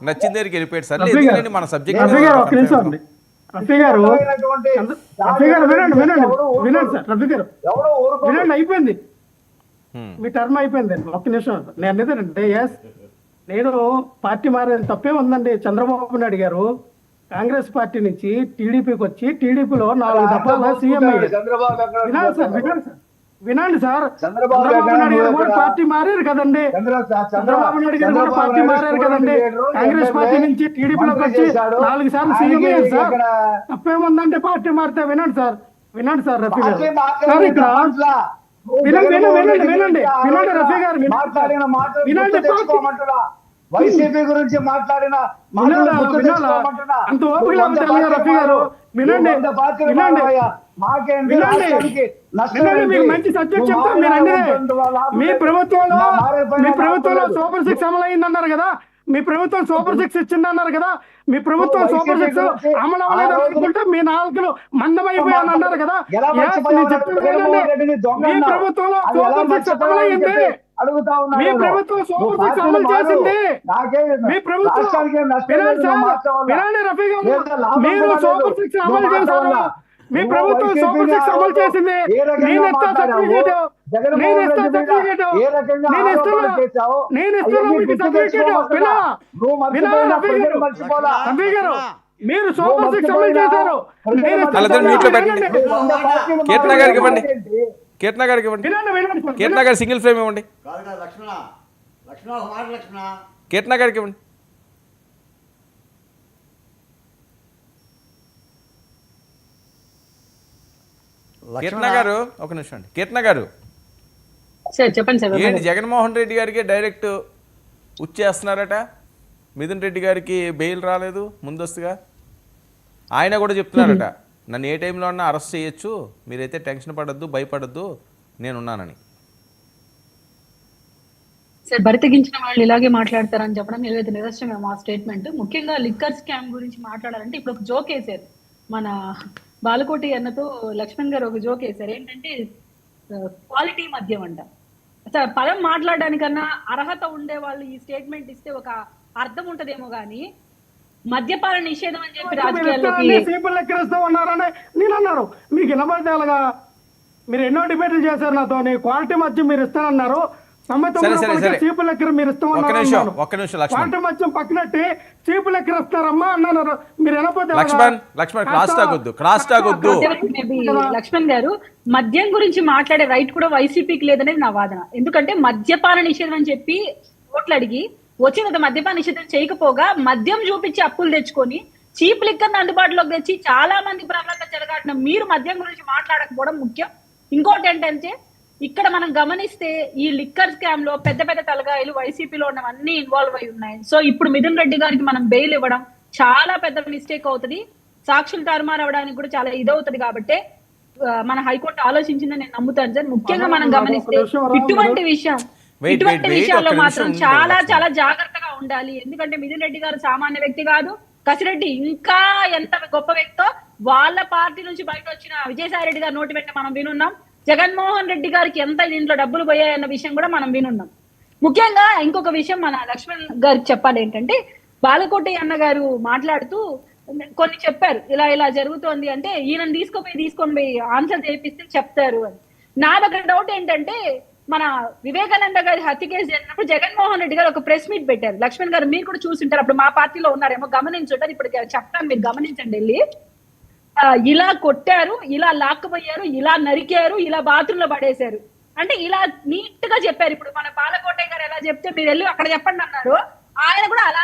నచ్చిన దగ్గరికి వెళ్ళిపోయాడు సార్. మన సబ్జెక్ట్ రఫీ గారు ఒక నిమిషం అండి. రఫీ గారు వినండి సార్. రఫీ గారు వినండి, అయిపోయింది మీ టర్మ్ అయిపోయింది. ఒక్క నిమిషం. నేను అనేదంటే ఎస్, నేను పార్టీ మారేది తప్పే ఉందండి. చంద్రబాబు నాయుడు గారు కాంగ్రెస్ పార్టీ నుంచి టీడీపీకి వచ్చి టీడీపీలో 4 దఫాల సీఎం అయ్యారు. వినండి సార్. చంద్రబాబు నాయుడు గారు కూడా పార్టీ మారారు కదండి. చంద్రబాబు నాయుడు గారు కూడా పార్టీ మారారు కదండి. కాంగ్రెస్ పార్టీ నుంచి టీడీపీలోకి వచ్చి 4 సార్లు సీఎం అయ్యారు సార్. తప్పేముందంటే పార్టీ మారితే. వినండి సార్, వినండి సార్. రఫీ గారు సార్ ఇక్కడ వినండి రఫీ గారు వినండి. వైసీపీ గురించి మాట్లాడిన అంత ఓపిక లేకపోతే రఫీ గారు వినండి. మీకు మంచి సబ్జెక్ట్ చెప్తాను. మీరు అంటే మీ ప్రభుత్వంలో సూపర్ 6 అమలు అయిందన్నారు కదా. మీ ప్రభుత్వం సూపర్ 6 ఇచ్చిందన్నారు కదా. మీ ప్రభుత్వం సూపర్ 6 అమలు అవ్వలేదు అనుకుంటే మీ నాలుగులు మందమైపోయాను అన్నారు కదా. మీ ప్రభుత్వంలో సూపర్ 6 అమలు అయింది. మీ ప్రభుత్వం సూపర్ 6 అమలు చేసింది. మీ ప్రభుత్వం వినండి రఫీ గారు, మీరు సూపర్ 6 అమలు చేశారు. మీ ప్రభుత్వం సూపర్ 6 అమలు చేసింది. నేను ఇస్తా సర్టిఫికేట్, రఫీ గారు మీరు సూపర్ 6 అమలు చేశారు. కీర్తన గారికి ఇవ్వండి. కీర్తన గారు సింగిల్ ఫ్రేమ్ ఇవ్వండి. కీర్తన గారికి ఇవ్వండి. కీర్తన గారు ఒక నిమిషం అండి. కీర్తన గారు ఏంటి జగన్మోహన్ రెడ్డి గారికి డైరెక్ట్ ఉచ్చేస్తున్నారట. మిథున్ రెడ్డి గారికి బెయిల్ రాలేదు ముందస్తుగా. ఆయన కూడా చెప్తున్నారట, నన్ను ఏ టైంలో అన్నా అరెస్ట్ చేయొచ్చు, మీరైతే టెన్షన్ పడద్దు, భయపడద్దు, నేనున్నానని. సార్ బరితెగించిన వాళ్ళు ఇలాగే మాట్లాడతారని చెప్పడం ఏదైతే నిదర్శనం ఆ స్టేట్మెంట్. ముఖ్యంగా లిక్కర్ స్కామ్ గురించి మాట్లాడాలంటే ఇప్పుడు ఒక జోక్ వేశారు మన బాలకోటి అన్నతో. లక్ష్మణ్ గారు ఒక జోక్ వేశారు, ఏంటంటే క్వాలిటీ మద్యం అంట. అసలు పదం మాట్లాడడానికన్నా అర్హత ఉండే వాళ్ళు ఈ స్టేట్మెంట్ ఇస్తే ఒక అర్థం ఉంటదేమో గానీ మద్యపాన నిషేధం అని చెప్పి రాజకీయాల్లోకి ఉన్నారని నేను అన్నారు. మీకు వినబడేలాగా మీరు ఎన్నో డిబేట్లు చేశారు నాతో. క్వాలిటీ మద్యం మీరు ఇస్తానన్నారు, చీపు లెక్కర మీరు ఇస్తామన్నారు. క్వాలిటీ మద్యం పక్కనట్టి చీపు లెక్కర ఇస్తారమ్మా అన్నారు. మీరు లక్ష్మణ్ గారు మద్యం గురించి మాట్లాడే రైట్ కూడా వైసీపీకి లేదనేది నా వాదన. ఎందుకంటే మద్యపాన నిషేధం అని చెప్పి ఓట్లు అడిగి వచ్చిన మద్యపాన నిషేధం చేయకపోగా మద్యం చూపించి అప్పులు తెచ్చుకొని చీప్ లిక్కర్ అందుబాటులోకి తెచ్చి చాలా మంది ప్రజలంతా చెలగాటిన మీరు మద్యం గురించి మాట్లాడకపోవడం ముఖ్యం. ఇంకోటి ఏంటంటే ఇక్కడ మనం గమనిస్తే ఈ లిక్కర్ స్కామ్ లో పెద్ద పెద్ద తలగాయలు వైసీపీలో ఉన్నవన్నీ ఇన్వాల్వ్ అయి ఉన్నాయి. సో ఇప్పుడు మిథున్ రెడ్డి గారికి మనం బెయిల్ ఇవ్వడం చాలా పెద్ద మిస్టేక్ అవుతుంది. సాక్షులు తారుమారు అవడానికి కూడా చాలా ఇదవుతుంది. కాబట్టి మన హైకోర్టు ఆలోచించిందని నేను నమ్ముతాను సార్. ముఖ్యంగా మనం గమనిస్తే ఇటువంటి విషయాల్లో మాత్రం చాలా చాలా జాగ్రత్తగా ఉండాలి. ఎందుకంటే మిథున్ రెడ్డి గారు సామాన్య వ్యక్తి కాదు. కసిరెడ్డి ఇంకా ఎంత గొప్ప వ్యక్తో వాళ్ళ పార్టీ నుంచి బయట వచ్చిన విజయసాయి రెడ్డి గారు నోటి వెంట మనం వినున్నాం. జగన్మోహన్ రెడ్డి గారికి ఎంత దీంట్లో డబ్బులు పోయాయన్న విషయం కూడా మనం వినున్నాం. ముఖ్యంగా ఇంకొక విషయం మన లక్ష్మణ్ గారికి చెప్పాలి, ఏంటంటే బాలకోటి అన్న గారు మాట్లాడుతూ కొన్ని చెప్పారు, ఇలా ఇలా జరుగుతోంది అంటే ఈయన తీసుకొని పోయి ఆన్సర్ చేపిస్తే చెప్తారు అని. నా దగ్గర డౌట్ ఏంటంటే మన వివేకానంద గారి హత్య కేసు జరిగినప్పుడు జగన్మోహన్ రెడ్డి గారు ఒక ప్రెస్ మీట్ పెట్టారు. లక్ష్మణ్ గారు మీరు కూడా చూసింటారు, అప్పుడు మా పార్టీలో ఉన్నారేమో, గమనించుంటారు. ఇప్పుడు చెప్తాను, మీరు గమనించండి. వెళ్ళి ఇలా కొట్టారు, ఇలా లాక్కుపోయారు, ఇలా నరికారు, ఇలా బాత్రూమ్ లో పడేశారు అంటే ఇలా నీట్ గా చెప్పారు. ఇప్పుడు మన బాలకోటయ్య గారు ఎలా చెప్తే మీరు వెళ్ళి అక్కడ చెప్పండి అన్నారు, ఆయన కూడా అలా